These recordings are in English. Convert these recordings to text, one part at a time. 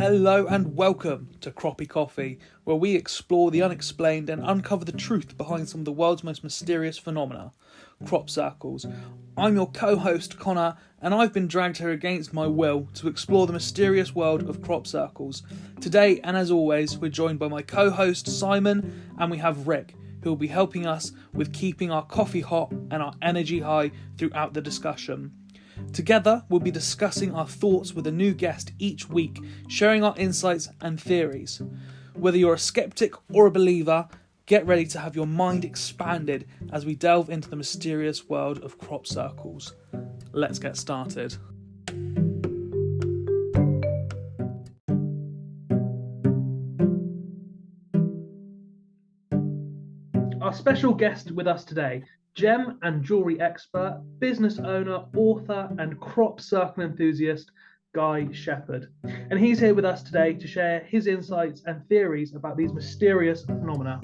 Hello and welcome to Croppie Coffee, where we explore the unexplained and uncover the truth behind some of the world's most mysterious phenomena, crop circles. I'm your co-host Connor, and I've been dragged here against my will to explore the mysterious world of crop circles. Today, and as always, we're joined by my co-host Simon, and we have Rick, who will be helping us with keeping our coffee hot and our energy high throughout the discussion. Together, we'll be discussing our thoughts with a new guest each week, sharing our insights and theories. Whether you're a skeptic or a believer, get ready to have your mind expanded as we delve into the mysterious world of crop circles. Let's get started. Our special guest with us today, gem and jewellery expert, business owner, author and crop circle enthusiast, Guy Shepherd. And he's here with us today to share his insights and theories about these mysterious phenomena.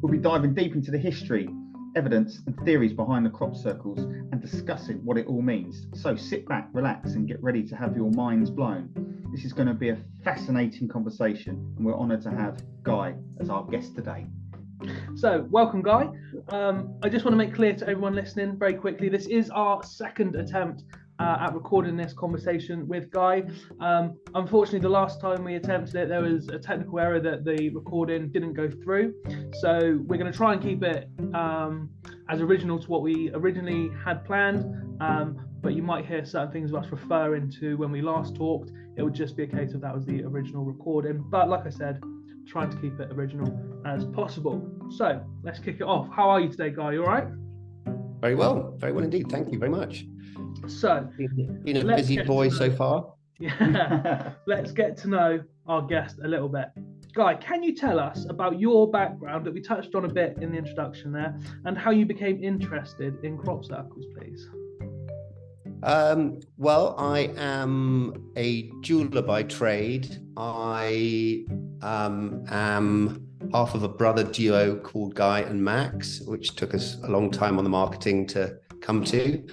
We'll be diving deep into the history, evidence and theories behind the crop circles and discussing what it all means. So sit back, relax and get ready to have your minds blown. This is going to be a fascinating conversation and we're honoured to have Guy as our guest today. So, welcome, Guy. I just want to make clear to everyone listening very quickly, this is our second attempt at recording this conversation with Guy. Unfortunately, the last time we attempted it, there was a technical error that the recording didn't go through. So we're going to try and keep it as original to what we originally had planned. But you might hear certain things of us referring to when we last talked. It would just be a case of that was the original recording. But like I said, trying to keep it original as possible. So let's kick it off. How are you today, Guy? You all right? Very well indeed. Thank you very much. So, been a busy boy so far. Yeah, let's get to know our guest a little bit. Guy, can you tell us about your background that we touched on a bit in the introduction there, and how you became interested in crop circles, please? Well, I am a jeweler by trade. I am half of a brother duo called GUY&MAX, which took us a long time on the marketing to come to.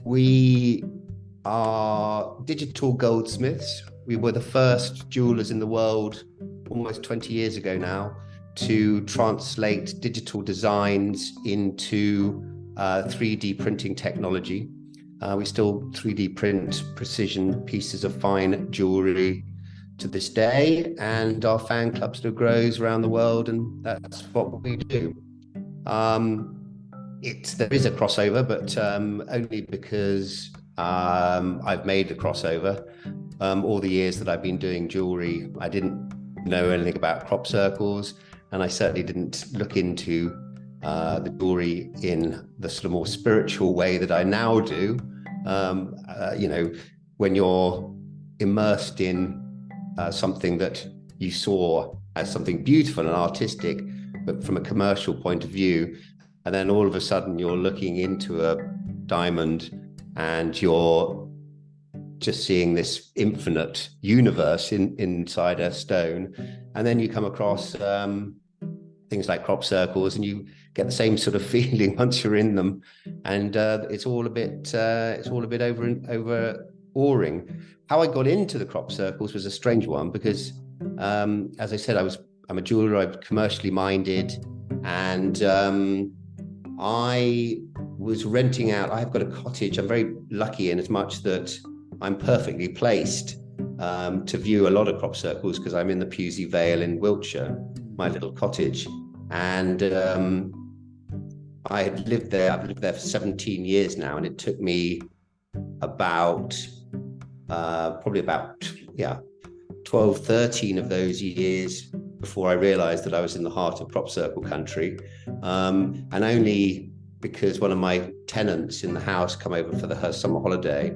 We are digital goldsmiths. We were the first jewelers in the world almost 20 years ago now to translate digital designs into 3D printing technology. We still 3D print precision pieces of fine jewelry to this day, and our fan club still grows around the world, and that's what we do. There is a crossover, but only because I've made the crossover. All the years that I've been doing jewelry, I didn't know anything about crop circles, and I certainly didn't look into the jewelry in the sort of more spiritual way that I now do. When you're immersed in something that you saw as something beautiful and artistic, but from a commercial point of view, and then all of a sudden you're looking into a diamond and you're just seeing this infinite universe inside a stone, and then you come across things like crop circles and you get the same sort of feeling once you're in them, and it's all a bit overawing. How I got into the crop circles was a strange one because, as I said, I'm a jeweler. I'm commercially minded, and I was renting out. I've got a cottage. I'm very lucky in as much that I'm perfectly placed to view a lot of crop circles because I'm in the Pewsey Vale in Wiltshire, my little cottage, and I've lived there for 17 years now, and it took me probably about 12, 13 of those years before I realized that I was in the heart of crop circle country, and only because one of my tenants in the house come over for her summer holiday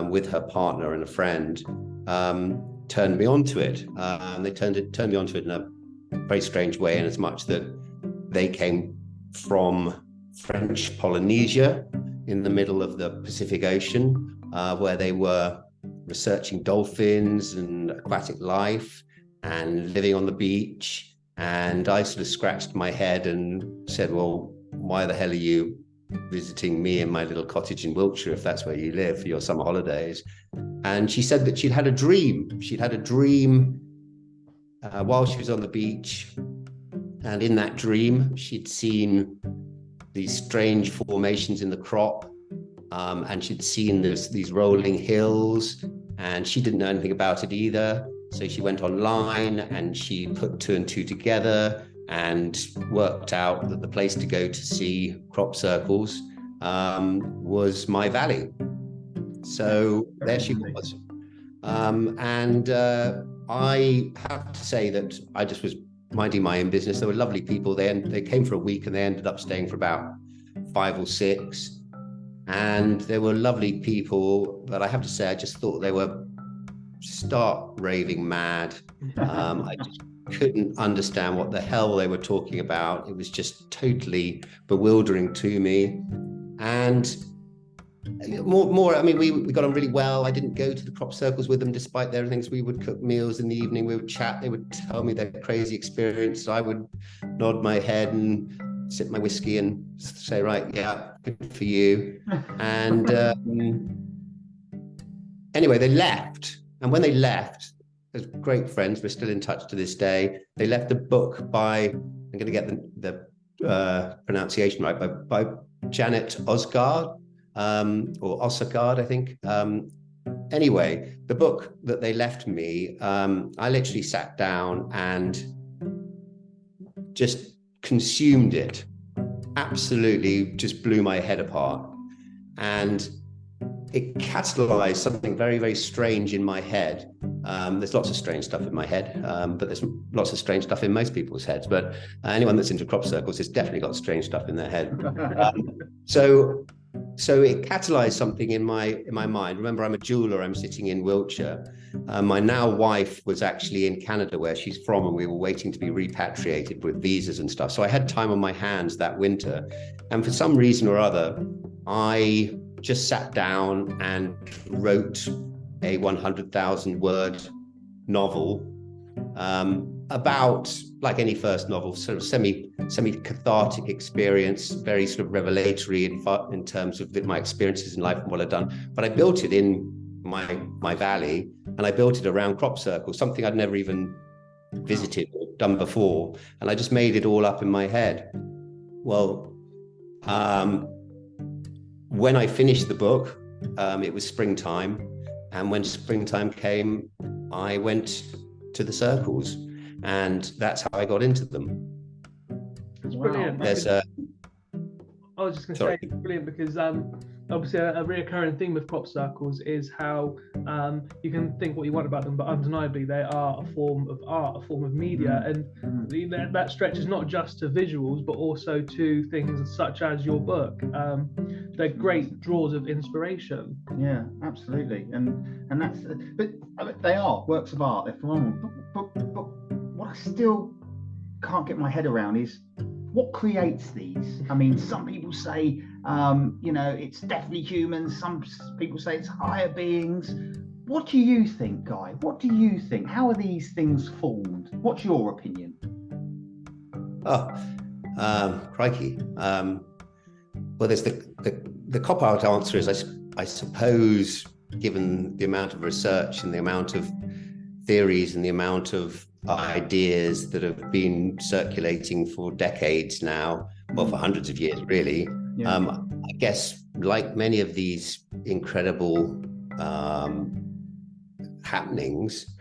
with her partner and a friend, turned me onto it. They turned me onto it in a very strange way, in as much that they came from French Polynesia in the middle of the Pacific Ocean, where they were researching dolphins and aquatic life and living on the beach. And I sort of scratched my head and said, well, why the hell are you visiting me in my little cottage in Wiltshire if that's where you live for your summer holidays? And she said that she'd had a dream. She'd had a dream while she was on the beach. And in that dream, she'd seen these strange formations in the crop. And she'd seen these rolling hills, and she didn't know anything about it either. So she went online and she put two and two together and worked out that the place to go to see crop circles was my valley. So there she was. And I have to say that I just was minding my own business. There were lovely people. They came for a week and they ended up staying for about 5 or 6. And there were lovely people, but I have to say, I just thought they were stark raving mad. I just couldn't understand what the hell they were talking about. It was just totally bewildering to me. And more, I mean, we got on really well. I didn't go to the crop circles with them, despite their things. We would cook meals in the evening. We would chat. They would tell me their crazy experience. I would nod my head and sip my whiskey and say, right, yeah, good for you. And anyway, they left. And when they left, as great friends, we're still in touch to this day. They left a book by, I'm going to get the pronunciation right, by Janet Osgaard, or Osgaard, I think. Anyway, the book that they left me, I literally sat down and just consumed it. Absolutely just blew my head apart. And it catalyzed something very, very strange in my head. There's lots of strange stuff in my head, but there's lots of strange stuff in most people's heads. But anyone that's into crop circles has definitely got strange stuff in their head. So it catalyzed something in my mind. Remember, I'm a jeweler. I'm sitting in Wiltshire. My now wife was actually in Canada, where she's from, and we were waiting to be repatriated with visas and stuff. So I had time on my hands that winter. And for some reason or other, I just sat down and wrote a 100,000 word novel about, like any first novel, sort of semi cathartic experience, very sort of revelatory in terms of my experiences in life and what I'd done. But I built it in my valley, and I built it around crop circles, something I'd never even visited or done before. And I just made it all up in my head. Well, when I finished the book, it was springtime. And when springtime came, I went to the circles, and that's how I got into them. It's brilliant. There's I was just going to say, it's brilliant because obviously a reoccurring theme with crop circles is how you can think what you want about them, but undeniably they are a form of art, a form of media, and that stretches not just to visuals but also to things such as your book. They're great draws of inspiration. Yeah, absolutely, and that's, but they are works of art. They're phenomenal. But what I still can't get my head around is what creates these. I mean, some people say, it's definitely humans. Some people say it's higher beings. What do you think, Guy? What do you think? How are these things formed? What's your opinion? Crikey. Well, there's the cop-out answer is, I suppose, given the amount of research and the amount of theories and the amount of ideas that have been circulating for decades now, well, for hundreds of years, really. Yeah. I guess, like many of these incredible happenings,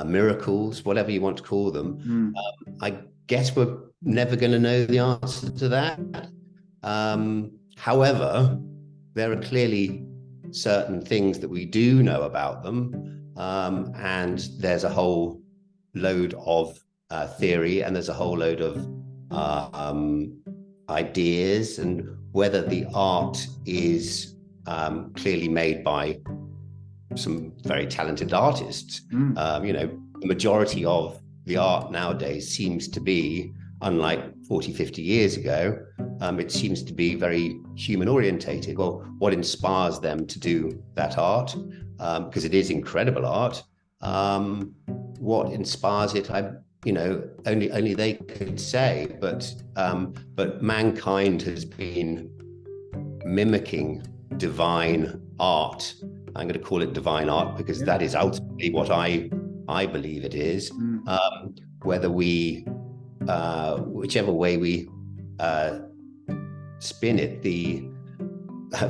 miracles, whatever you want to call them, I guess we're never going to know the answer to that. However, there are clearly certain things that we do know about them, and there's a whole load of theory, and there's a whole load of ideas, and whether the art is clearly made by some very talented artists. The majority of the art nowadays seems to be, unlike 40, 50 years ago, it seems to be very human orientated. Well, what inspires them to do that art? Because it is incredible art. What inspires it? Only they could say. But mankind has been mimicking divine art I'm going to call it divine art, because that is ultimately what I believe it is. Whether we, whichever way we spin it,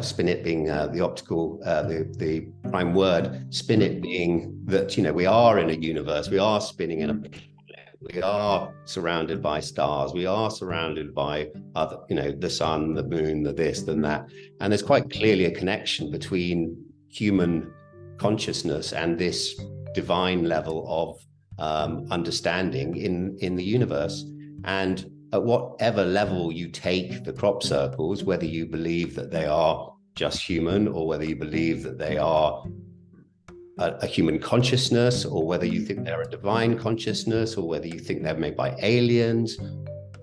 spin it being the optical, the prime word, spin it being that, we are in a universe, we are spinning in a planet, we are surrounded by stars, we are surrounded by other, the sun, the moon, the this, and that. And there's quite clearly a connection between human consciousness and this divine level of understanding in the universe. And at whatever level you take the crop circles, whether you believe that they are just human, or whether you believe that they are a human consciousness, or whether you think they're a divine consciousness, or whether you think they're made by aliens,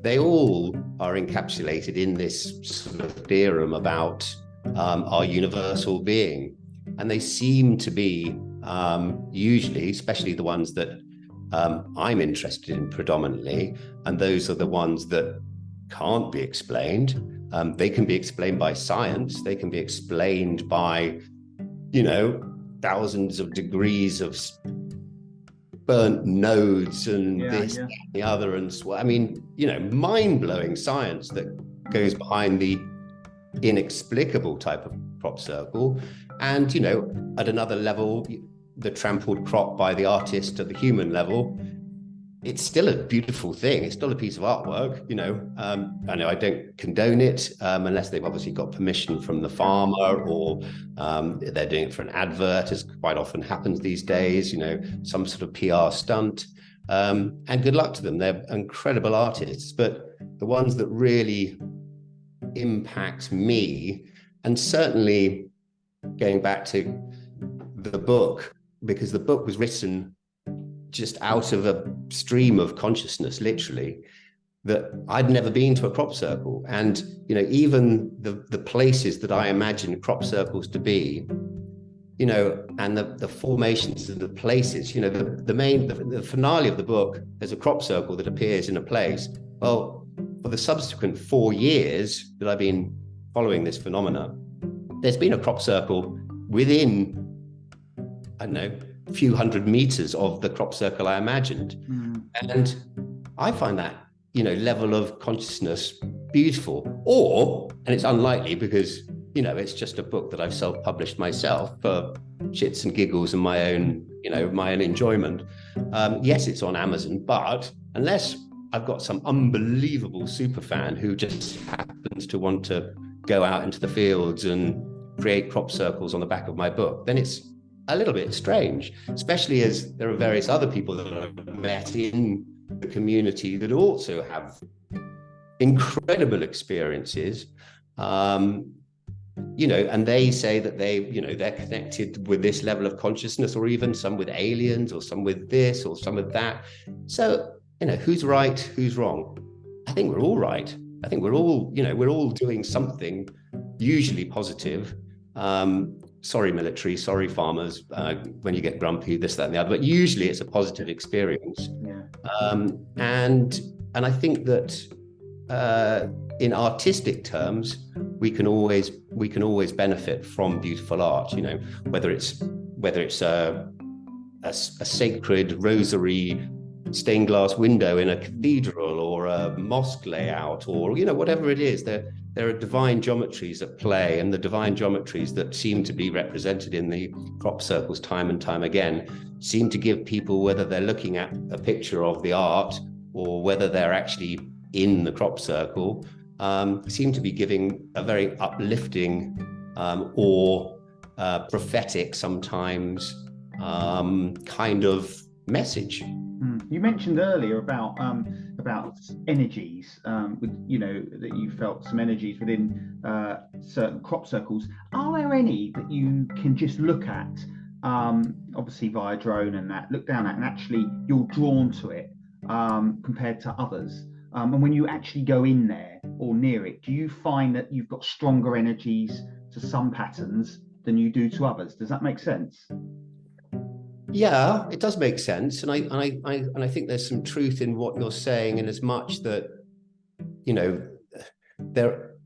they all are encapsulated in this sort of theorem about our universal being. And they seem to be usually, especially the ones that I'm interested in predominantly, and those are the ones that can't be explained. They can be explained by science. They can be explained by, thousands of degrees of burnt nodes and and the other. And I mean, mind-blowing science that goes behind the inexplicable type of crop circle. And, at another level, the trampled crop by the artist at the human level, it's still a beautiful thing. It's still a piece of artwork. I know I don't condone it unless they've obviously got permission from the farmer, or they're doing it for an advert, as quite often happens these days, some sort of PR stunt. And good luck to them. They're incredible artists. But the ones that really impact me, and certainly going back to the book, because the book was written just out of a stream of consciousness, literally, that I'd never been to a crop circle. And, even the places that I imagine crop circles to be, and the formations of the places, the finale of the book, there's a crop circle that appears in a place. Well, for the subsequent 4 years that I've been following this phenomena, there's been a crop circle within, I don't know, a few hundred meters of the crop circle I imagined. And I find that, level of consciousness beautiful. And it's unlikely because, it's just a book that I've self-published myself for shits and giggles and my own enjoyment. Yes, it's on Amazon, but unless I've got some unbelievable super fan who just happens to want to go out into the fields and create crop circles on the back of my book, then it's a little bit strange, especially as there are various other people that I've met in the community that also have incredible experiences, and they say that they're connected with this level of consciousness, or even some with aliens, or some with this, or some with that. So, who's right, who's wrong? I think we're all right. I think we're all doing something usually positive. Sorry, military, sorry, farmers, when you get grumpy, this, that, and the other, but usually it's a positive experience. And I think that in artistic terms, we can always benefit from beautiful art, whether it's a sacred rosary stained glass window in a cathedral, or a mosque layout, or whatever it is. There are divine geometries at play, and the divine geometries that seem to be represented in the crop circles time and time again seem to give people, whether they're looking at a picture of the art or whether they're actually in the crop circle, seem to be giving a very uplifting or prophetic sometimes kind of message. You mentioned earlier about energies, that you felt some energies within certain crop circles. Are there any that you can just look at, obviously via drone and that, look down at, and actually you're drawn to it compared to others? And when you actually go in there or near it, do you find that you've got stronger energies to some patterns than you do to others? Does that make sense? Yeah, it does make sense, and I think there's some truth in what you're saying, in as much that,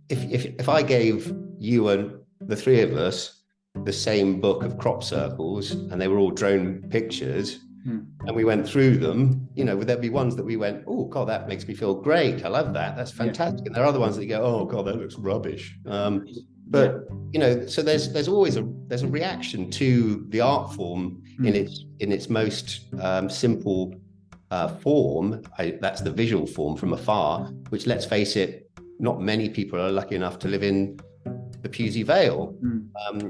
if I gave you and the three of us the same book of crop circles, and they were all drone pictures. And we went through them, there'd be ones that we went, oh God, that makes me feel great. I love that. That's fantastic. And there are other ones that you go, oh God, that looks rubbish. So there's always a reaction to the art form in its most simple form. That's the visual form from afar, which, let's face it, not many people are lucky enough to live in the Pewsey Vale.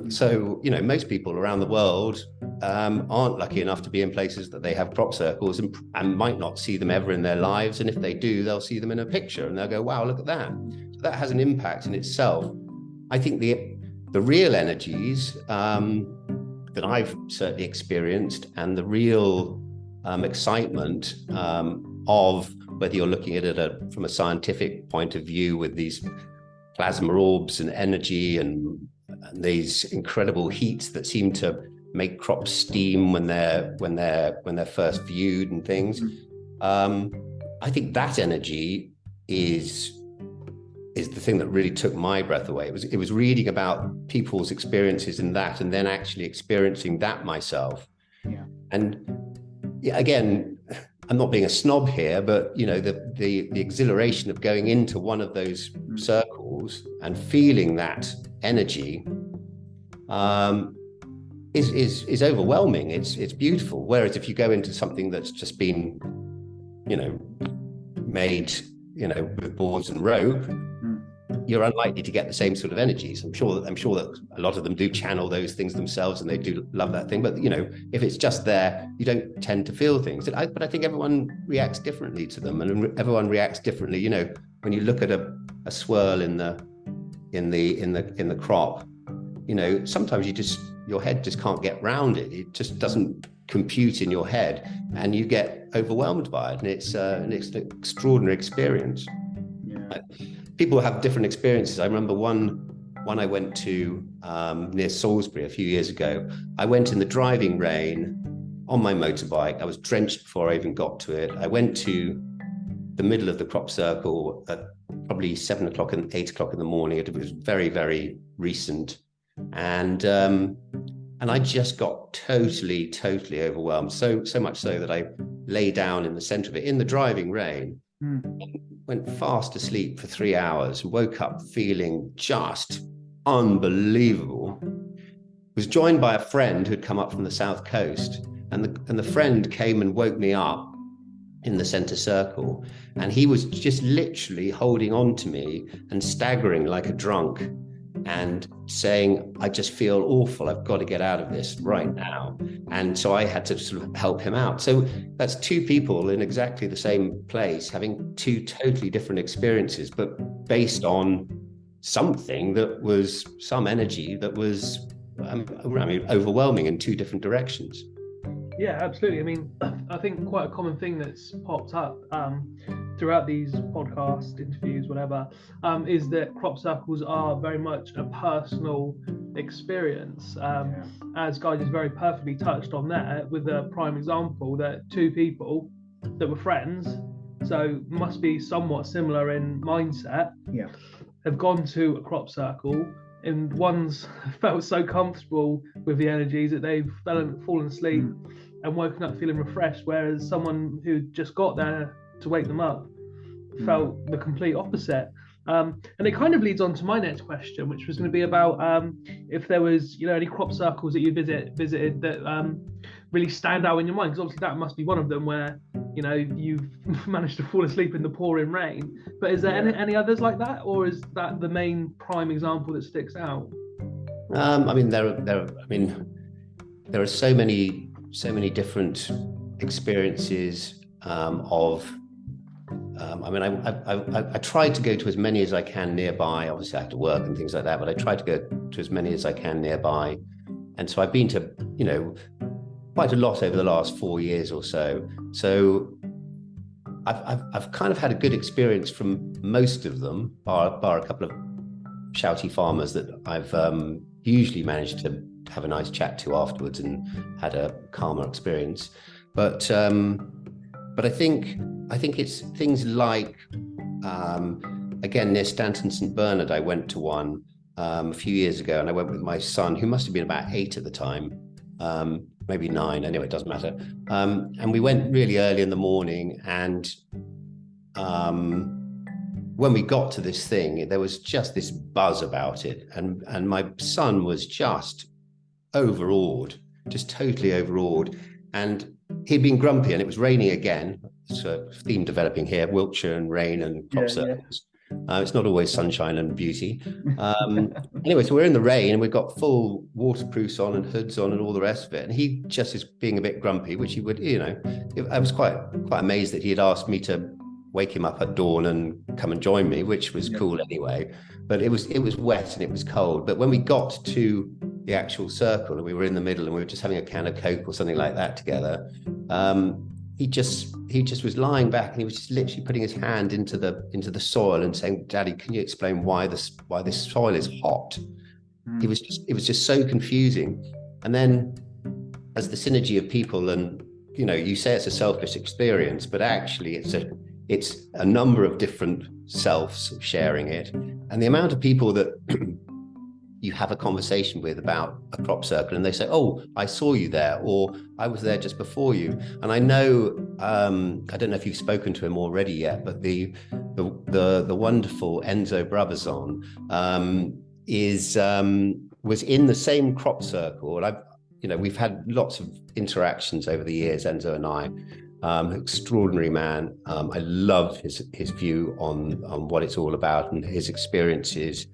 So most people around the world aren't lucky enough to be in places that they have crop circles, and might not see them ever in their lives. And if they do, they'll see them in a picture and they'll go, wow, look at that. So that has an impact in itself. I think the real energies that I've certainly experienced, and the real excitement of whether you're looking at it from a scientific point of view with these plasma orbs and energy and these incredible heats that seem to make crops steam when they're first viewed and things. I think that energy is the thing that really took my breath away. It was reading about people's experiences in that, and then actually experiencing that myself. And again, I'm not being a snob here, but the exhilaration of going into one of those circles and feeling that energy is overwhelming. It's beautiful. Whereas if you go into something that's just been, made, with boards and rope, you're unlikely to get the same sort of energies. I'm sure that a lot of them do channel those things themselves, and they do love that thing. But if it's just there, you don't tend to feel things. But I think everyone reacts differently to them, and everyone reacts differently. When you look at a swirl in the crop, sometimes your head just can't get round it. It just doesn't compute in your head, and you get overwhelmed by it. And it's an extraordinary experience. People have different experiences. I remember one I went to near Salisbury a few years ago. I went in the driving rain on my motorbike. I was drenched before I even got to it. I went to the middle of the crop circle at probably 7 o'clock and 8 o'clock in the morning. It was very, very recent. And I just got totally overwhelmed. So much so that I lay down in the center of it in the driving rain. Went fast asleep for 3 hours, woke up feeling just unbelievable. Was joined by a friend who'd come up from the south coast, and the friend came and woke me up in the center circle, and he was just literally holding on to me and staggering like a drunk and saying, I just feel awful, I've got to get out of this right now. And so I had to sort of help him out. So that's two people in exactly the same place having two totally different experiences, but based on something that was some energy that was overwhelming in two different directions. Yeah, absolutely. I mean, I think quite a common thing that's popped up throughout these podcast interviews, whatever, is that crop circles are very much a personal experience. As Guy just very perfectly touched on there with a prime example that two people that were friends, so must be somewhat similar in mindset, have gone to a crop circle, and one's felt so comfortable with the energies that they've fallen asleep and woken up feeling refreshed, whereas someone who just got there to wake them up felt the complete opposite. And it kind of leads on to my next question, which was going to be about if there was, any crop circles that you visited that really stand out in your mind, because obviously that must be one of them where you've managed to fall asleep in the pouring rain. But is there any others like that, or is that the main prime example that sticks out? There are so many different experiences of. I tried to go to as many as I can nearby. Obviously, I have to work and things like that, but I tried to go to as many as I can nearby. And so I've been to, quite a lot over the last 4 years or so. So I've kind of had a good experience from most of them, bar a couple of shouty farmers that I've usually managed to have a nice chat to afterwards and had a calmer experience. But I think it's things like, again, near Stanton St Bernard, I went to one a few years ago, and I went with my son, who must have been about 8 at the time, maybe 9. Anyway, it doesn't matter. And we went really early in the morning, and when we got to this thing, there was just this buzz about it, and my son was just overawed, just totally overawed. And he'd been grumpy, and it was raining again. So theme developing here: Wiltshire and rain and crop circles. It's not always sunshine and beauty. Anyway, so we're in the rain, and we've got full waterproofs on and hoods on and all the rest of it. And he just is being a bit grumpy, which he would, I was quite amazed that he had asked me to wake him up at dawn and come and join me, which was cool anyway. But it was wet and it was cold. But when we got to the actual circle and we were in the middle and we were just having a can of Coke or something like that together, he just was lying back, and he was just literally putting his hand into the soil and saying, "Daddy, can you explain why this soil is hot?" It was just so confusing. And then, as the synergy of people, and you say it's a selfish experience, but actually it's a number of different selves sharing it, and the amount of people that you have a conversation with about a crop circle, and they say, "Oh, I saw you there," or "I was there just before you." And I know, I don't know if you've spoken to him already yet, but the wonderful Enzo Brabazon was in the same crop circle, and we've had lots of interactions over the years, Enzo and I. Extraordinary man. I love his view on what it's all about and his experiences.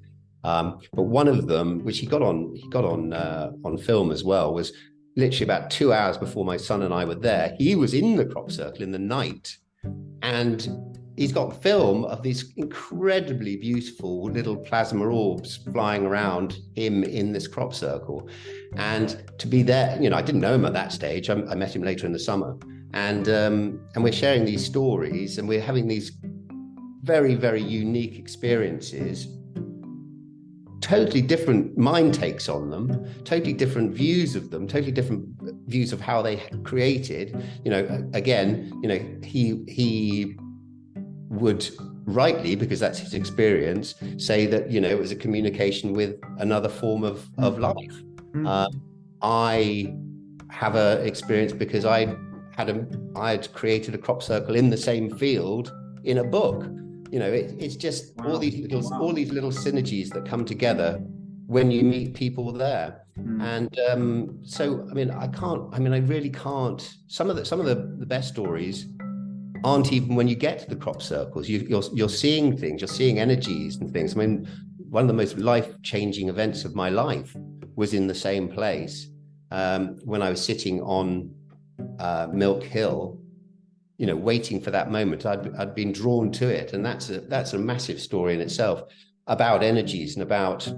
But one of them, which he got on film as well, was literally about 2 hours before my son and I were there. He was in the crop circle in the night, and he's got film of these incredibly beautiful little plasma orbs flying around him in this crop circle. And to be there, I didn't know him at that stage. I met him later in the summer, and we're sharing these stories, and we're having these very, very unique experiences. Totally different mind takes on them, totally different views of them, totally different views of how they created. He would rightly, because that's his experience, say that it was a communication with another form of life. I have an experience because I had created a crop circle in the same field in a book. It's just all these little synergies that come together when you meet people there. And so I really can't. Some of the best stories aren't even when you get to the crop circles. You're seeing things, you're seeing energies and things. I mean, one of the most life-changing events of my life was in the same place, when I was sitting on Milk Hill, waiting for that moment. I'd been drawn to it, and that's a massive story in itself, about energies and about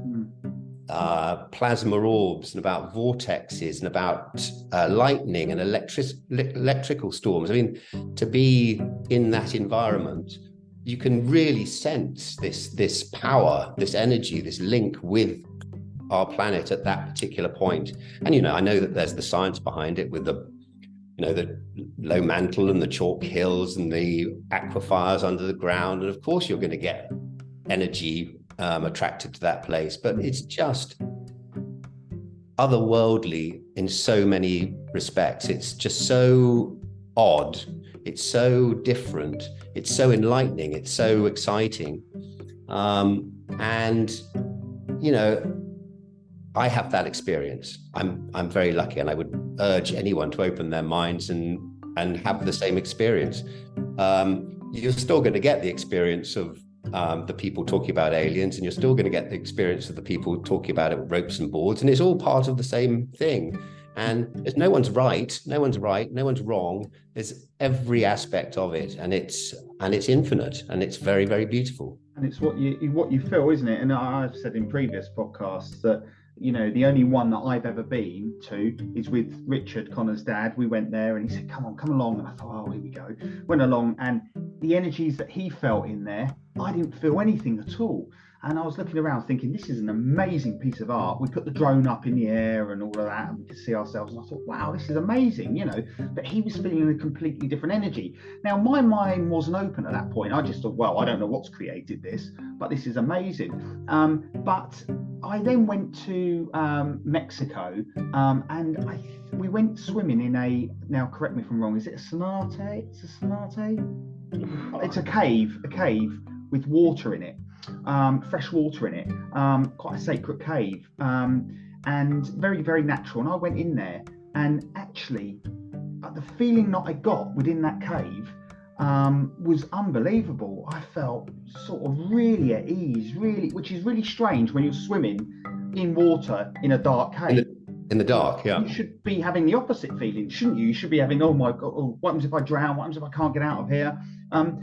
plasma orbs and about vortexes and about lightning and electrical storms. I mean, to be in that environment, you can really sense this power, this energy, this link with our planet at that particular point. And I know that there's the science behind it with the low mantle and the chalk hills and the aquifers under the ground, and of course you're going to get energy attracted to that place, but it's just otherworldly in so many respects. It's just so odd, it's so different, it's so enlightening, it's so exciting, and I have that experience. I'm very lucky, and I would urge anyone to open their minds and have the same experience. You're still going to get the experience of the people talking about aliens, and you're still going to get the experience of the people talking about it with ropes and boards, and it's all part of the same thing. And there's no one's right, no one's wrong. There's every aspect of it, and it's infinite, and it's very, very beautiful. And it's what you feel, isn't it? And I've said in previous podcasts that the only one that I've ever been to is with Richard, Connor's dad. We went there and he said, come along. And I thought, oh, here we go. Went along, and the energies that he felt in there, I didn't feel anything at all. And I was looking around thinking, this is an amazing piece of art. We put the drone up in the air and all of that, and we could see ourselves. And I thought, wow, this is amazing, you know. But he was feeling a completely different energy. Now, my mind wasn't open at that point. I just thought, well, I don't know what's created this, but this is amazing. But I then went to Mexico, and we went swimming in a, now correct me if I'm wrong, is it a cenote? It's a cenote? It's a cave with water in it. Fresh water in it, quite a sacred cave, and very, very natural. And I went in there, and actually the feeling that I got within that cave was unbelievable. I felt sort of really at ease, really, which is really strange when you're swimming in water in a dark cave. In the dark, yeah. You should be having the opposite feeling, shouldn't you? You should be having, oh my God, oh, what happens if I drown? What happens if I can't get out of here?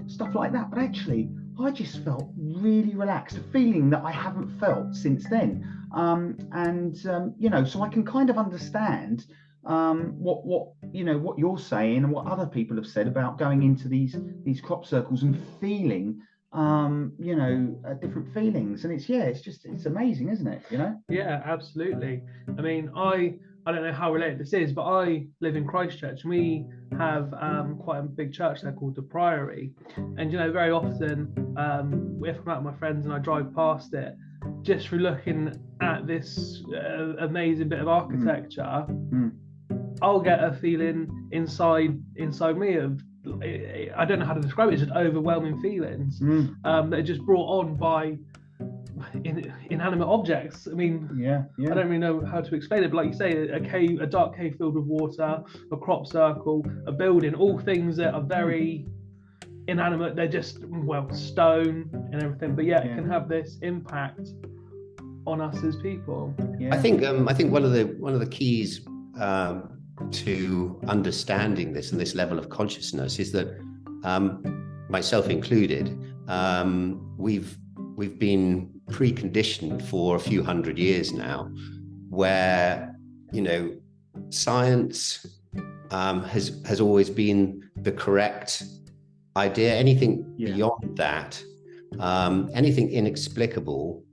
Stuff like that. But actually, I just felt really relaxed, a feeling that I haven't felt since then. You know, so I can kind of understand what you know, what you're saying and what other people have said about going into these crop circles and feeling you know, different feelings. And it's amazing, isn't it? You know? Yeah, absolutely. I mean, I don't know how related this is, but I live in Christchurch, and we have quite a big church there called the Priory. And you know, very often, if I'm out with my friends and I drive past it, just through looking at this amazing bit of architecture, I'll get a feeling inside me of, I don't know how to describe it, it's just overwhelming feelings that are just brought on by inanimate objects. I mean, I don't really know how to explain it, but like you say, a dark cave filled with water, a crop circle, a building, all things that are very inanimate. They're just, well, stone and everything, but it can have this impact on us as people. I think one of the keys to understanding this and this level of consciousness is that, myself included, we've been preconditioned for a few hundred years now, where, you know, science has always been the correct idea. Anything beyond that, anything inexplicable,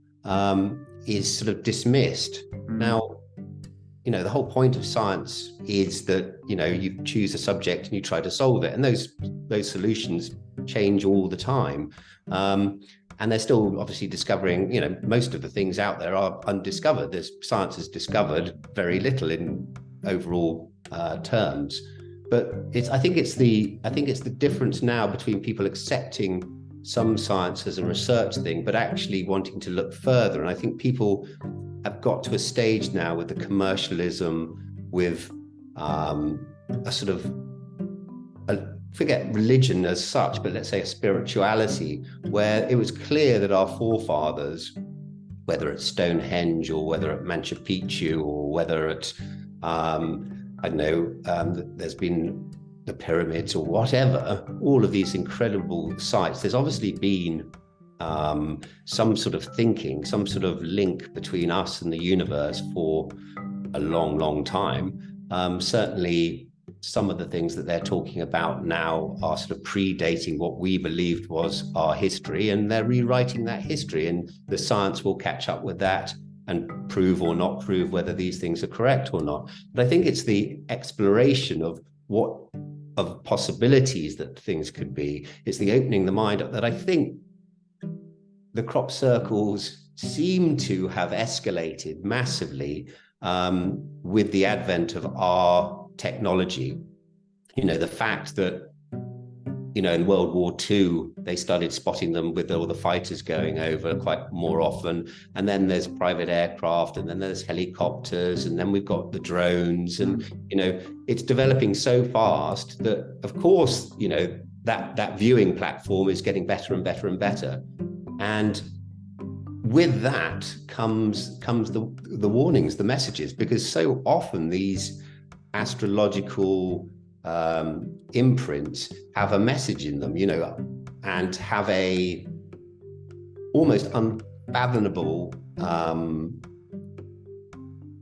is sort of dismissed. Now, you know, the whole point of science is that, you know, you choose a subject and you try to solve it, and those solutions change all the time. And they're still obviously discovering, you know, most of the things out there are undiscovered. Science has discovered very little in overall terms. But I think it's the difference now between people accepting some science as a research thing, but actually wanting to look further. And I think people have got to a stage now with the commercialism, with a sort of, forget religion as such, but let's say a spirituality, where it was clear that our forefathers, whether at Stonehenge or whether at Machu Picchu or whether at, I don't know, there's been the pyramids or whatever, all of these incredible sites, there's obviously been some sort of thinking, some sort of link between us and the universe for a long, long time. Certainly some of the things that they're talking about now are sort of predating what we believed was our history, and they're rewriting that history, and the science will catch up with that and prove or not prove whether these things are correct or not. But I think it's the exploration of possibilities that things could be. It's the opening the mind up that I think the crop circles seem to have escalated massively with the advent of our technology. You know, the fact that, you know, in World War II, they started spotting them with all the fighters going over quite more often. And then there's private aircraft, and then there's helicopters, and then we've got the drones. And, you know, it's developing so fast that, of course, you know, that viewing platform is getting better and better and better. And with that comes the warnings, the messages, because so often these astrological imprints have a message in them, you know, and have a almost unfathomable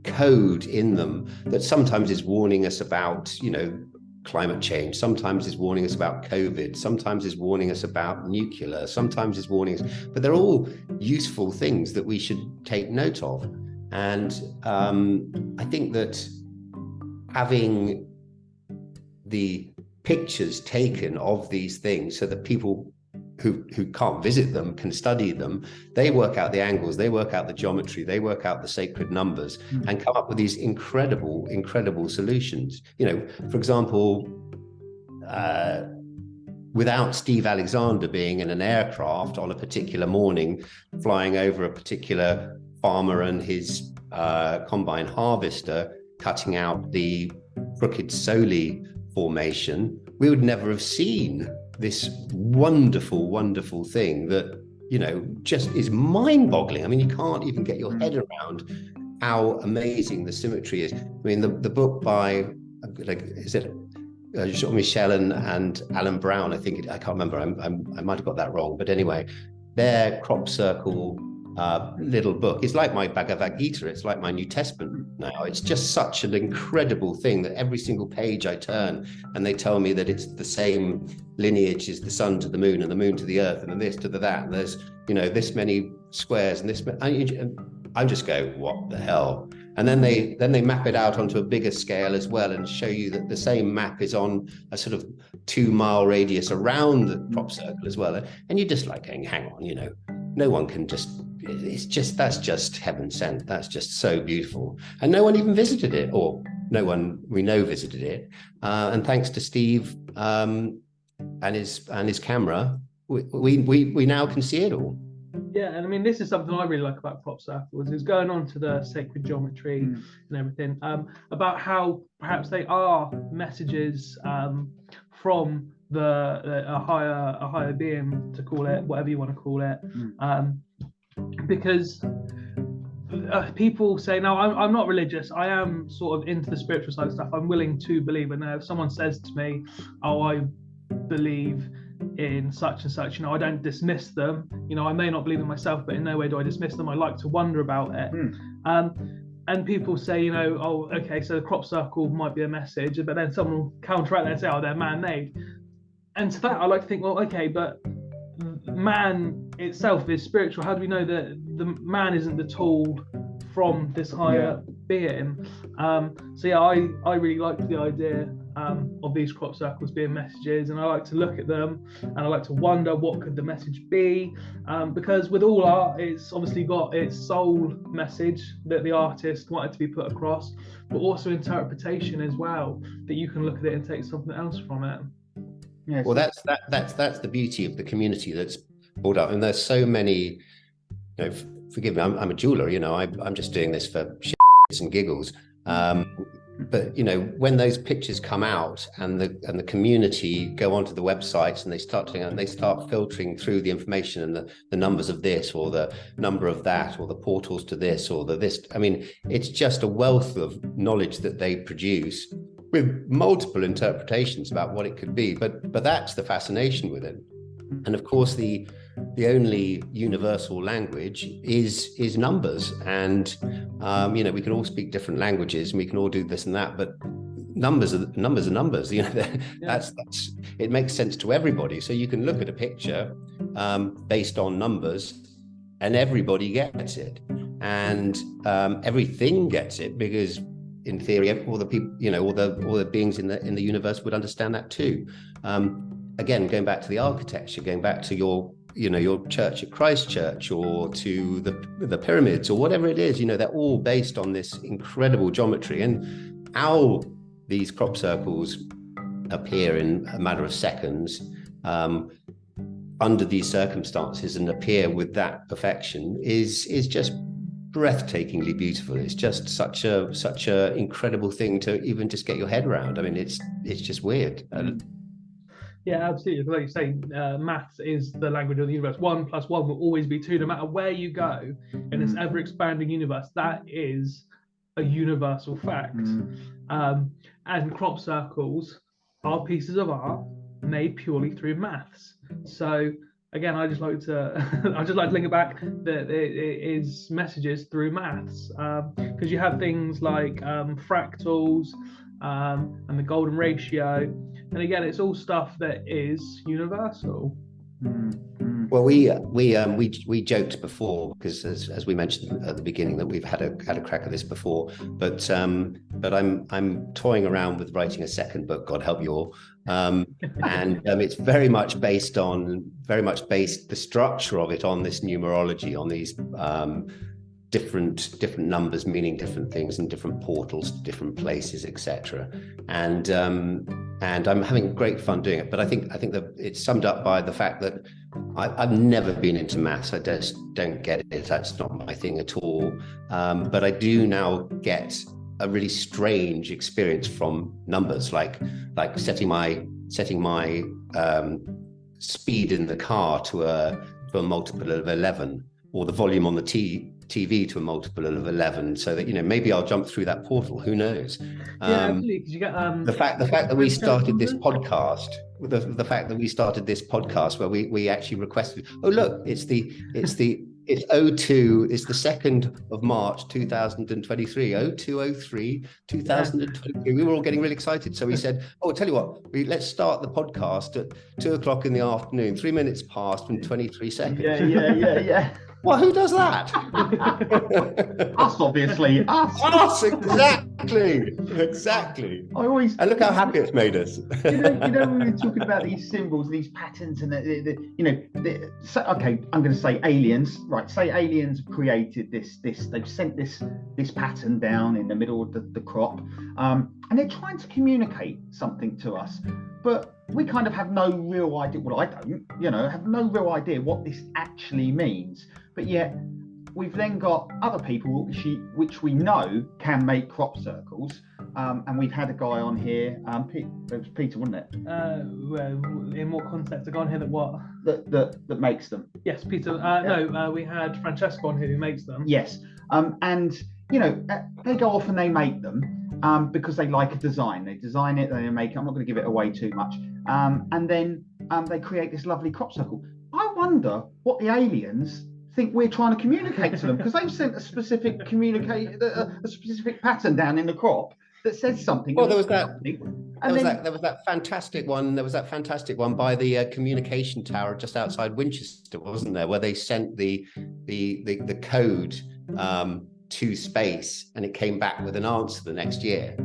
code in them that sometimes is warning us about, you know, climate change, sometimes it's warning us about COVID, sometimes it's warning us about nuclear, sometimes it's warning us, but they're all useful things that we should take note of. And I think that having the pictures taken of these things so that people who can't visit them can study them, they work out the angles, they work out the geometry, they work out the sacred numbers, and come up with these incredible solutions. You know, for example, without Steve Alexander being in an aircraft on a particular morning, flying over a particular farmer and his combine harvester, cutting out the crooked Soli formation, we would never have seen this wonderful thing that, you know, just is mind-boggling. I mean, you can't even get your head around how amazing the symmetry is. I mean, the book by, like, is it Jean-Michel and Alan Brown? I think I can't remember. I might have got that wrong, but anyway, their crop circle little book is like my Bhagavad Gita. It's like my New Testament now. It's just such an incredible thing that every single page I turn and they tell me that it's the same lineage as the sun to the moon and the moon to the earth and this to the that. And there's, you know, this many squares and this. And I just go, what the hell? And then they map it out onto a bigger scale as well and show you that the same map is on a sort of 2-mile radius around the crop circle as well. And you're just like going, hang on, you know, no one can just, it's just, that's just heaven sent. That's just so beautiful. And no one even visited it, or no one we know visited it. And thanks to Steve and his camera, we now can see it all. Yeah, and I mean, this is something I really like about crop circles, is going on to the sacred geometry and everything, about how perhaps they are messages from a higher being, to call it whatever you want to call it, because people say, no, I'm not religious, I am sort of into the spiritual side of stuff, I'm willing to believe. And now if someone says to me, oh, I believe in such and such, you know, I don't dismiss them. You know, I may not believe in myself, but in no way do I dismiss them. I like to wonder about it. And people say, you know, oh, okay, so the crop circle might be a message, but then someone will counteract that and say, oh, they're man-made. And to that, I like to think, well, okay, but man itself is spiritual. How do we know that the man isn't the tool from this higher being? So yeah, I really like the idea of these crop circles being messages, and I like to look at them and I like to wonder what could the message be, because with all art, it's obviously got its soul message that the artist wanted to be put across, but also interpretation as well, that you can look at it and take something else from it. Yeah, well, that's the beauty of the community that's brought up. And there's so many, you know, forgive me, I'm a jeweler, you know, I'm just doing this for shits and giggles. But you know, when those pictures come out and the community go onto the websites and they start filtering through the information and the numbers of this or the number of that or the portals to this or this, I mean, it's just a wealth of knowledge that they produce with multiple interpretations about what it could be. But that's the fascination with it. And of course, the only universal language is numbers. And you know, we can all speak different languages and we can all do this and that, but numbers are numbers. You know, that's it makes sense to everybody. So you can look at a picture based on numbers, and everybody gets it, and everything gets it, because in theory, all the people, you know, all the beings in the universe would understand that too. Again, going back to the architecture, going back to your church at Christchurch, or to the pyramids, or whatever it is, you know, they're all based on this incredible geometry. And how these crop circles appear in a matter of seconds under these circumstances and appear with that perfection is just breathtakingly beautiful. It's just such a incredible thing to even just get your head around. I mean, it's just weird. Yeah, absolutely. Like you say, maths is the language of the universe. 1 + 1 will always be 2, no matter where you go in this ever-expanding universe. That is a universal fact. And crop circles are pieces of art made purely through maths. So again, I just like to link it back that it is messages through maths, because you have things like fractals, and the golden ratio. And again, it's all stuff that is universal. Well, we joked before, because as we mentioned at the beginning, that we've had a crack at this before, but I'm toying around with writing a second book, God help you all, and it's very much based the structure of it on this numerology, on these different numbers meaning different things and different portals to different places, etc. And I'm having great fun doing it. But I think that it's summed up by the fact that I've never been into maths. I just don't get it. That's not my thing at all. But I do now get a really strange experience from numbers, like setting my speed in the car to a multiple of 11, or the volume on the TV to a multiple of 11, so that, maybe I'll jump through that portal. Who knows? Absolutely, because you get the fact that we started this podcast, the fact that we started this podcast where we actually requested, oh look, it's 02, it's the 2nd of March 2023, 0203 2023. We were all getting really excited, so we said, oh, I'll tell you what, let's start the podcast at 2:00 in the afternoon, 3 minutes past and 23 seconds. Yeah. Well, who does that? Us, obviously. Us, exactly. And look how happy it's made us. you know, we were talking about these symbols, these patterns, and okay, I'm going to say aliens. Right, say aliens created this. They've sent this pattern down in the middle of the crop, and they're trying to communicate something to us, but we kind of have no real idea. Well, I don't, have no real idea what this actually means. But yet, we've then got other people which we know can make crop circles, and we've had a guy on here. It was Peter, wasn't it? In what context? A guy on here that what? That makes them. Yes, Peter. No, we had Francesco on here who makes them. Yes, and they go off and they make them because they like a design. They design it, they make it. I'm not going to give it away too much. And then they create this lovely crop circle. I wonder what the aliens think we're trying to communicate to them, because they've sent a specific pattern down in the crop that says something. Well, there was that fantastic one. There was that fantastic one by the communication tower just outside Winchester, wasn't there, where they sent the code to space, and it came back with an answer the next year.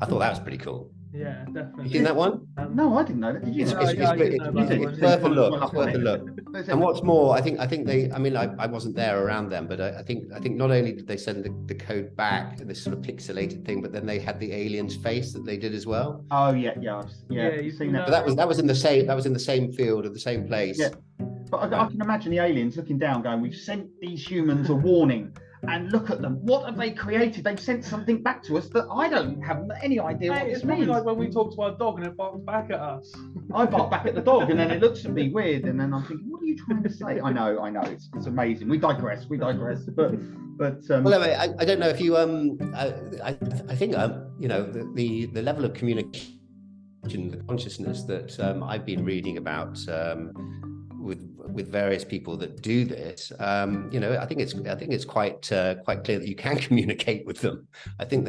I thought that was pretty cool. Yeah, definitely. You seen that one? No, I didn't know that. Did you? It's worth a look. And what's more, I think they. I mean, I wasn't there around them, but I think not only did they send the code back, this sort of pixelated thing, but then they had the alien's face that they did as well. Oh yeah. You've seen that. But that was in the same field or the same place. Yeah. But I can imagine the aliens looking down, going, "We've sent these humans a warning. And look at them. What have they created? They've sent something back to us that I don't have any idea what it's this means." It's like when we talk to our dog and it barks back at us. I bark back at the dog, and then it looks at me weird, and then I'm thinking, what are you trying to say? I know. It's amazing. We digress. But well, I don't know if you I think the level of communication, the consciousness that I've been reading about with various people that do this, I think it's quite clear that you can communicate with them. I think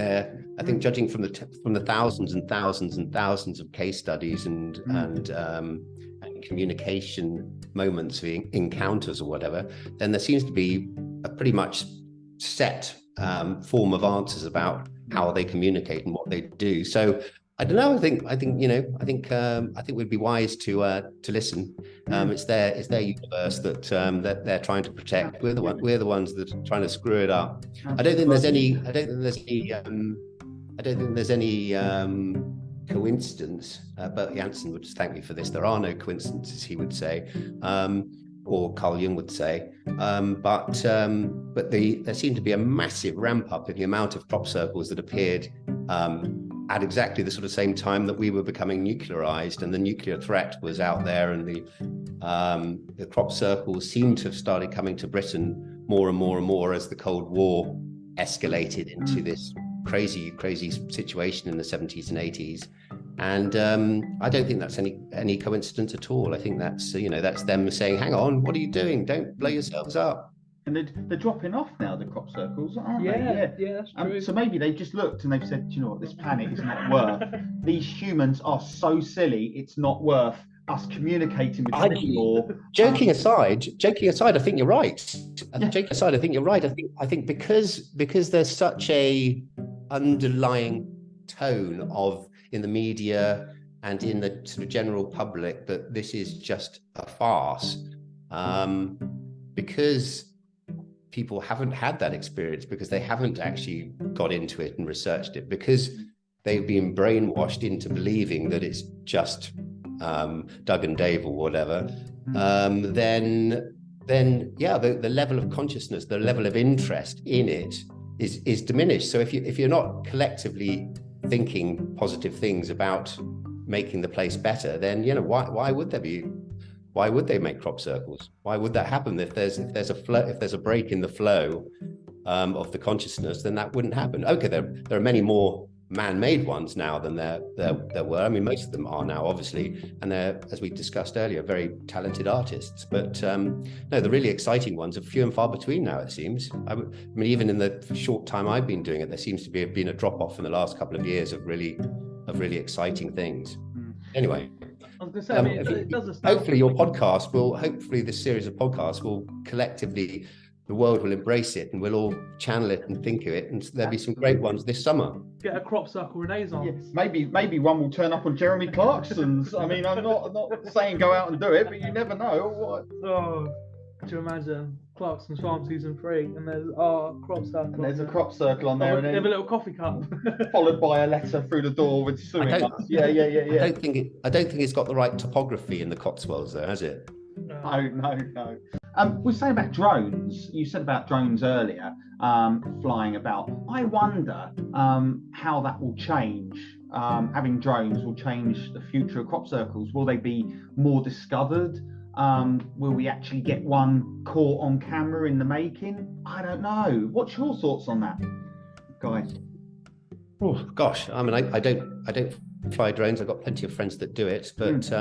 judging from the thousands and thousands and thousands of case studies and communication moments, encounters or whatever, then there seems to be a pretty much set form of answers about how they communicate and what they do. So I don't know. I think we'd be wise to listen. It's their universe that they're trying to protect. We're the ones that are trying to screw it up. I don't think there's any coincidence. Bert Janssen would thank me for this. There are no coincidences, he would say, or Carl Jung would say. But there seemed to be a massive ramp up in the amount of crop circles that appeared at exactly the sort of same time that we were becoming nuclearized, and the nuclear threat was out there, and the crop circles seemed to have started coming to Britain more and more and more as the Cold War escalated into this crazy situation in the 70s and 80s. And I don't think that's any coincidence at all. I think that's them saying, hang on, what are you doing? Don't blow yourselves up. And they're dropping off now, the crop circles, aren't they? Yeah, that's true. So maybe they've just looked and they've said, you know what, this planet is not worth. These humans are so silly, it's not worth us communicating with them anymore. Joking aside, I think you're right. Joking aside, I think you're right. I think because there's such a underlying tone in the media and in the sort of general public that this is just a farce, because people haven't had that experience, because they haven't actually got into it and researched it, because they've been brainwashed into believing that it's just Doug and Dave or whatever, then the level of consciousness, the level of interest in it is diminished. So if you're not collectively thinking positive things about making the place better, then why would they make crop circles? Why would that happen? If there's a break in the flow of the consciousness, then that wouldn't happen. Okay, there are many more man-made ones now than there were. I mean, most of them are now, obviously, and they're, as we discussed earlier, very talented artists. But no, the really exciting ones are few and far between now, it seems. I mean, even in the short time I've been doing it, there seems to have been a drop-off in the last couple of years of really exciting things. Anyway, I was going to say, I mean, it does hopefully this series of podcasts will collectively, the world will embrace it and we'll all channel it and think of it, and there'll be some great ones this summer. Get a crop circle renaissance. Yeah, maybe one will turn up on Jeremy Clarkson's. I mean, I'm not saying go out and do it, but you never know. Oh, do you imagine Clarkson's Farm Season 3 and there's our crop circle? And there's a crop circle on there, and they have a little coffee cup, followed by a letter through the door with suing us. Yeah. I don't think it's got the right topography in the Cotswolds, though, has it? No. We're saying about drones. You said about drones earlier, flying about. I wonder how that will change. Having drones will change the future of crop circles. Will they be more discovered? Will we actually get one caught on camera in the making? I don't know. What's your thoughts on that, Guy? Oh gosh, I mean, I don't fly drones. I've got plenty of friends that do it, but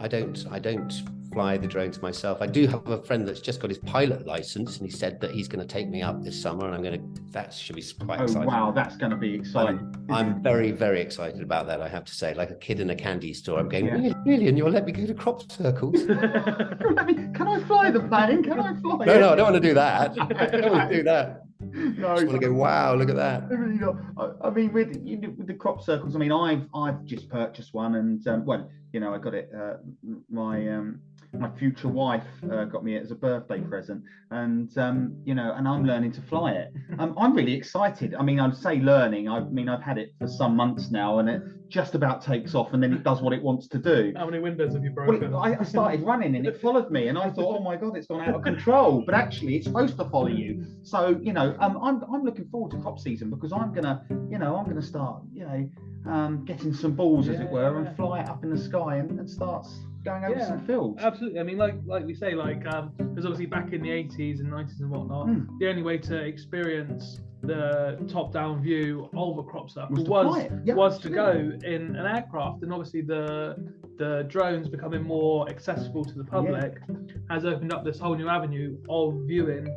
I don't fly the drones myself. I do have a friend that's just got his pilot license, and he said that he's going to take me up this summer, and that should be quite exciting. Wow, that's going to be exciting. I'm very, very excited about that, I have to say. Like a kid in a candy store, I'm going, really? And you'll let me go to crop circles? Can I fly the plane? Can I fly? No, I don't want to do that. I don't want to do that. No, I just want to go, wow, look at that. I mean, with the crop circles, I mean, I've just purchased one, and I got it. My future wife got me it as a birthday present, and and I'm learning to fly it. I'm really excited. I mean, I'd say learning. I've had it for some months now, and it just about takes off, and then it does what it wants to do. How many windows have you broken? Well, I started running, and it followed me, and I thought, oh my god, it's gone out of control. But actually, it's supposed to follow you. So I'm looking forward to crop season, because I'm gonna start getting some balls, as it were, and fly it up in the sky and start going over some fields. Absolutely. I mean, like we say, because obviously back in the 80s and 90s and whatnot, the only way to experience the top-down view of a crop circle was to go in an aircraft, and obviously the drones becoming more accessible to the public has opened up this whole new avenue of viewing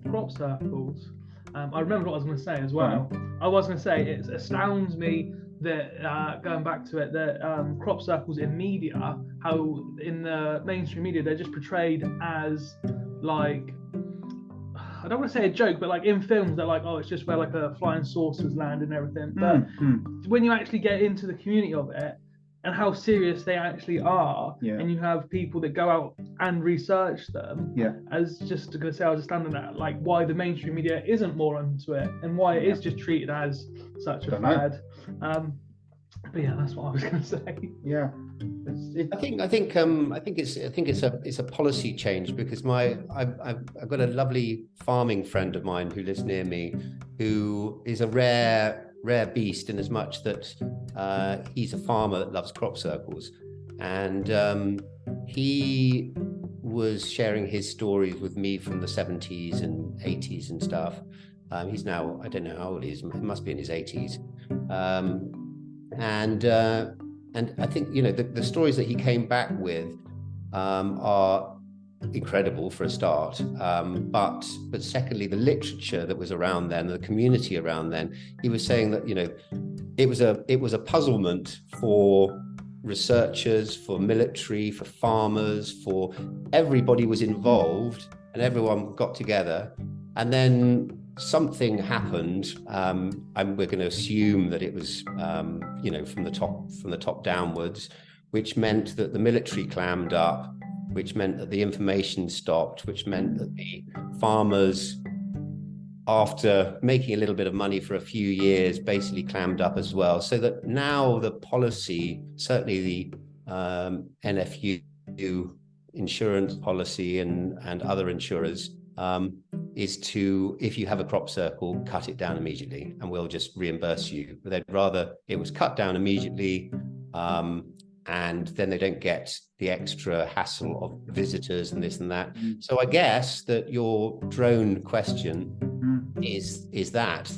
crop circles. I remember what I was going to say as well. I was going to say it astounds me that going back to it, that crop circles in media, how in the mainstream media they're just portrayed as like, I don't want to say a joke, but like in films they're like, oh, it's just where like a flying saucers land and everything. But when you actually get into the community of it and how serious they actually are, and you have people that go out and research them, as just going to say, I was just standing at like why the mainstream media isn't more onto it, and why it is just treated as such a fad. But yeah, that's what I was going to say. Yeah, I think it's a policy change, because I've got a lovely farming friend of mine who lives near me, who is a rare beast in as much that he's a farmer that loves crop circles, and he was sharing his stories with me from the 70s and 80s and stuff. He's now, I don't know how old he is, he must be in his 80s, and I think the stories that he came back with are incredible for a start. But secondly, the literature that was around then, the community around then, he was saying that, you know, it was a puzzlement for researchers, for military, for farmers, for everybody was involved, and everyone got together, and then something happened, and we're going to assume that it was you know, from the top downwards, which meant that the military clammed up, which meant that the information stopped, which meant that the farmers, after making a little bit of money for a few years, basically clammed up as well. So that now the policy, certainly the NFU insurance policy and other insurers, is to, if you have a crop circle, cut it down immediately and we'll just reimburse you. But they'd rather it was cut down immediately, and then they don't get the extra hassle of visitors and this and that. So I guess that your drone question is that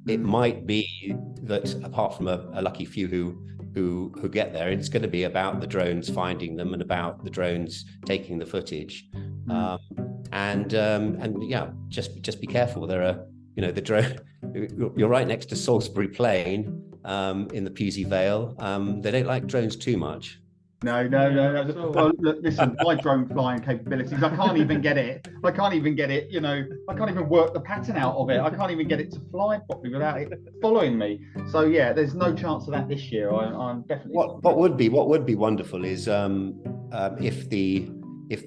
it might be that apart from a lucky few who get there, it's going to be about the drones finding them and about the drones taking the footage. And yeah, just be careful. There are, you know, the drone. You're right next to Salisbury Plain, in the Pewsey Vale. They don't like drones too much. No. Well, look, listen, my drone flying capabilities, I can't even get it. You know, I can't even work the pattern out of it. I can't even get it to fly properly without it following me. So yeah, there's no chance of that this year. I'm definitely. What would be wonderful is if the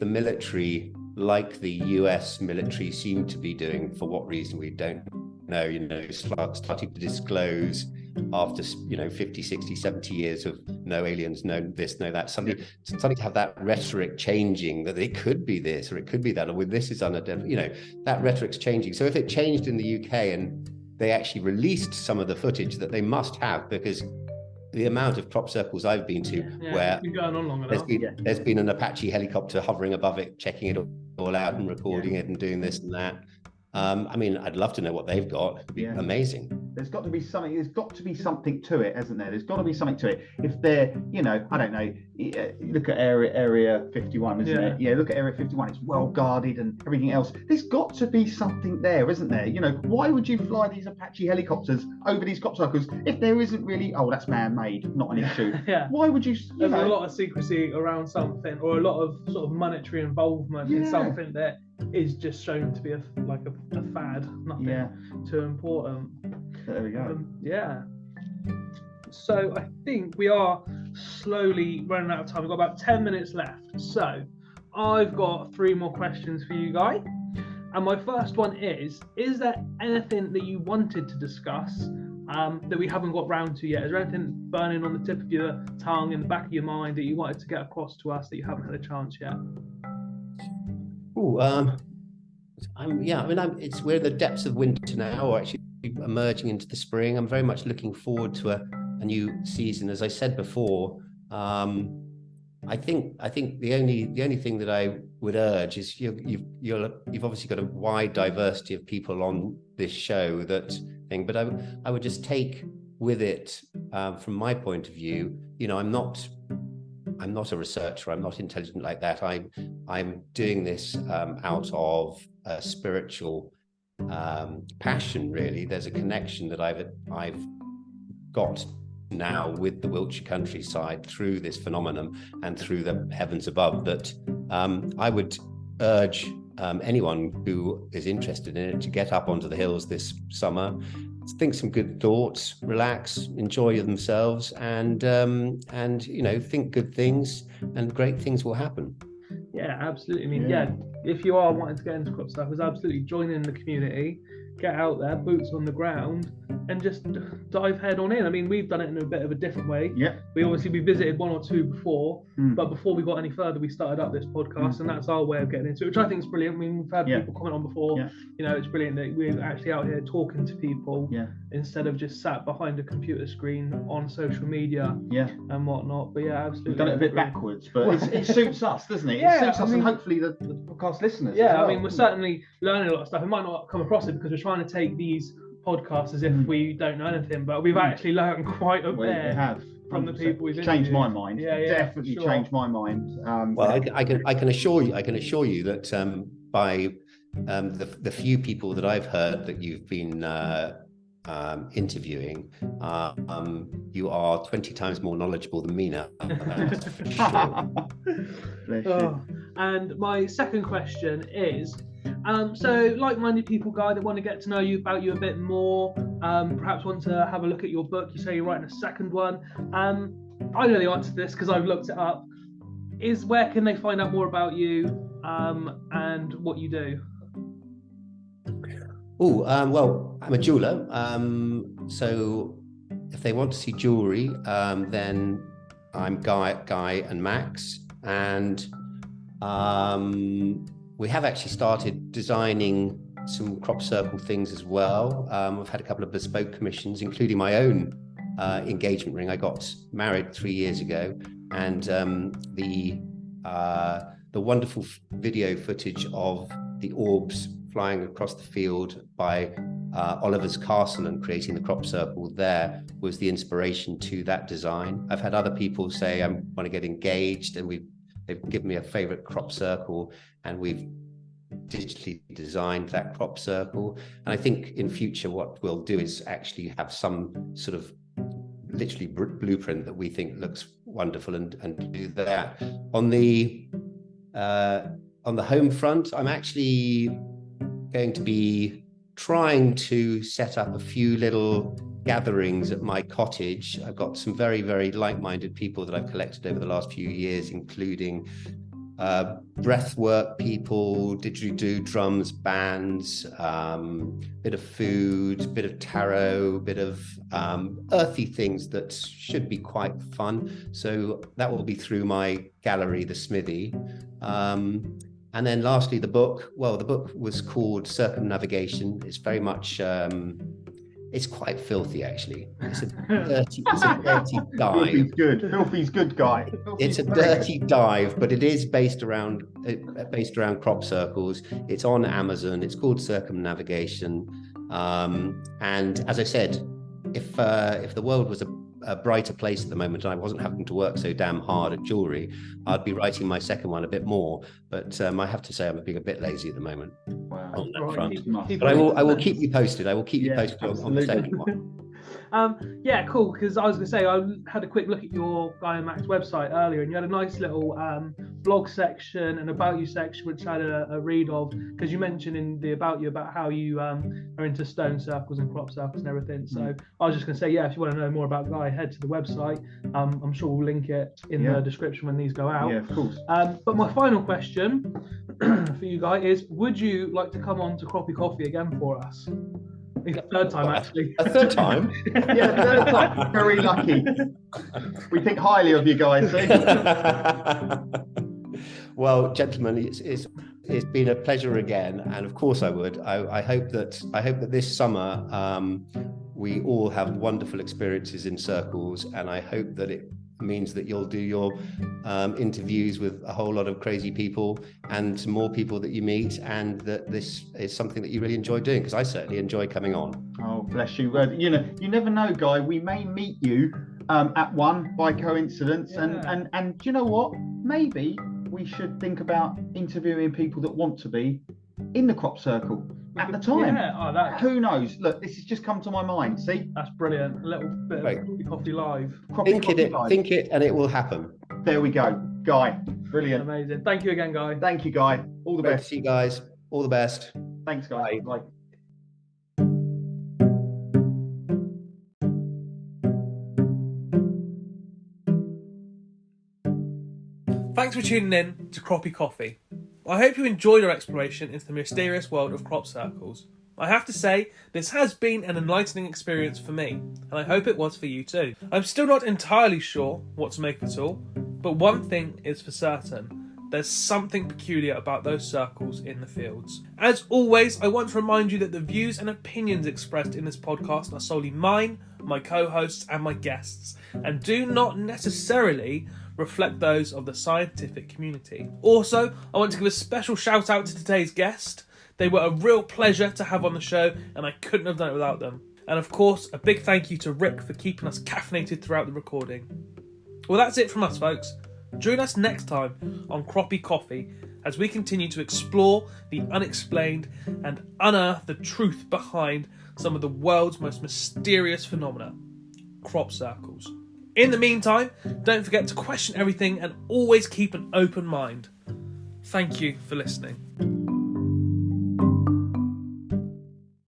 military, like the US military seem to be doing, for what reason we don't know, you know, starting to disclose after, you know, 50, 60, 70 years of no aliens, no this, no that, suddenly to have that rhetoric changing, that it could be this or it could be that, or this is unidentified, you know, that rhetoric's changing. So if it changed in the UK and they actually released some of the footage that they must have, because the amount of crop circles I've been to where it's been going on long there's been an Apache helicopter hovering above it, checking it all out and recording it and doing this and that. I mean, I'd love to know what they've got. It'd be amazing. There's got to be something. There's got to be something to it, hasn't there? There's got to be something to it. If they're, you know, I don't know. Look at Area 51, isn't it? Yeah. Look at Area 51. It's well guarded and everything else. There's got to be something there, isn't there? You know, why would you fly these Apache helicopters over these crop circles if there isn't really? Oh, that's man-made, not an issue. Why would you? There's a lot of secrecy around something, or a lot of sort of monetary involvement in something that is just shown to be a fad, nothing too important. There we go. So I think we are slowly running out of time. We've got about 10 minutes left. So I've got 3 more questions for you, Guy. And my first one is there anything that you wanted to discuss that we haven't got round to yet? Is there anything burning on the tip of your tongue, in the back of your mind, that you wanted to get across to us that you haven't had a chance yet? We're in the depths of winter now, or actually emerging into the spring. I'm very much looking forward to a new season. As I said before, I think the only thing that I would urge is you've obviously got a wide diversity of people on this show, but I would just take with it, from my point of view, you know, I'm not a researcher, I'm not intelligent like that. I'm doing this out of a spiritual passion, really. There's a connection that I've got now with the Wiltshire countryside through this phenomenon and through the heavens above, that I would urge anyone who is interested in it to get up onto the hills this summer, think some good thoughts, relax, enjoy themselves, and you know, think good things, and great things will happen. Yeah, absolutely. I mean, if you are wanting to get into crop circles, absolutely join in the community, get out there, boots on the ground, and just dive head on in. I mean, we've done it in a bit of a different way. Yeah. We visited 1 or 2 before, but before we got any further, we started up this podcast, and that's our way of getting into it, which I think is brilliant. I mean, we've had people comment on before. You know, it's brilliant that we're actually out here talking to people instead of just sat behind a computer screen on social media and whatnot. But absolutely. We've done it a bit backwards, but it suits us, doesn't it? It suits us, and hopefully the podcast listeners. Yeah, I mean, we're certainly learning a lot of stuff. It might not come across it because we're trying to take these podcasts as if we don't know anything, but we've actually learned quite a bit from the people we've changed interviewed. my mind. Yeah, Definitely sure. changed my mind. Well, I can assure you that by the few people that I've heard that you've been interviewing, you are 20 times more knowledgeable than me now. That's for sure. Bless Oh, you. and my second question is, so like-minded people, Guy, that want to get to know you about you a bit more, perhaps want to have a look at your book. You say you're writing a second one. I know the answer to this because I've looked it up. Is where can they find out more about you and what you do? Oh, well, I'm a jeweler. So if they want to see jewelry, then I'm GUY&MAX, and we have actually started designing some crop circle things as well. I've had a couple of bespoke commissions, including my own engagement ring. I got married 3 years ago, and the wonderful video footage of the orbs flying across the field by Oliver's Castle and creating the crop circle there was the inspiration to that design. I've had other people say I want to get engaged, and they've given me a favorite crop circle, and we've digitally designed that crop circle. And I think in future what we'll do is actually have some sort of literally blueprint that we think looks wonderful and do that. On the home front, I'm actually going to be trying to set up a few little gatherings at my cottage. I've got some very, very like-minded people that I've collected over the last few years, including breathwork people, didgeridoo, drums, bands, bit of food, bit of tarot, bit of earthy things that should be quite fun. So that will be through my gallery, The Smithy. And then lastly, the book. Well, the book was called Circumnavigation. It's very much, it's quite filthy, actually. It's a dirty dive. Filthy's good. Filthy's good, Guy. It's a dirty dive, but it is based around crop circles. It's on Amazon. It's called Circumnavigation. And as I said, if the world was a brighter place at the moment and I wasn't having to work so damn hard at jewelry, I'd be writing my second one a bit more. But I have to say I'm being a bit lazy at the moment. Wow. On that front. Keep But I will keep you posted. I will keep you posted on the second one. Yeah, cool. Because I was going to say, I had a quick look at your GUY&MAX website earlier, and you had a nice little blog section and about you section, which I had a read of. Because you mentioned in the about you about how you are into stone circles and crop circles and everything. So I was just going to say, yeah, if you want to know more about Guy, head to the website. I'm sure we'll link it in the description when these go out. Yeah, of course. But my final question for you, Guy, is: would you like to come on to Croppie Coffee again for us? I think a third time, actually. A third time? Yeah, third time. Very lucky. We think highly of you guys. Well, gentlemen, it's been a pleasure again, and of course I would. I hope that this summer we all have wonderful experiences in circles, and I hope that it means that you'll do your interviews with a whole lot of crazy people and more people that you meet, and that this is something that you really enjoy doing, because I certainly enjoy coming on. Oh, bless you. You know, you never know, Guy. We may meet you at one by coincidence, and do you know what? Maybe we should think about interviewing people that want to be in the crop circle at the time. Yeah, who knows? Look, this has just come to my mind. See, that's brilliant. A little bit of Croppie Coffee live. Think it, and it will happen. There we go, Guy. Brilliant. Amazing. Thank you again, Guy. Thank you, Guy. All the Great best. to see you guys. All the best. Thanks, Guy. Bye. Thanks for tuning in to Croppie Coffee. I hope you enjoyed our exploration into the mysterious world of crop circles. I have to say, this has been an enlightening experience for me, and I hope it was for you too. I'm still not entirely sure what to make of it all, but one thing is for certain: there's something peculiar about those circles in the fields. As always, I want to remind you that the views and opinions expressed in this podcast are solely mine, my co-hosts and my guests, and do not necessarily reflect those of the scientific community. Also, I want to give a special shout out to today's guest. They were a real pleasure to have on the show, and I couldn't have done it without them. And of course, a big thank you to Rick for keeping us caffeinated throughout the recording. Well, that's it from us, folks. Join us next time on Croppie Coffee as we continue to explore the unexplained and unearth the truth behind some of the world's most mysterious phenomena, crop circles. In the meantime, don't forget to question everything and always keep an open mind. Thank you for listening.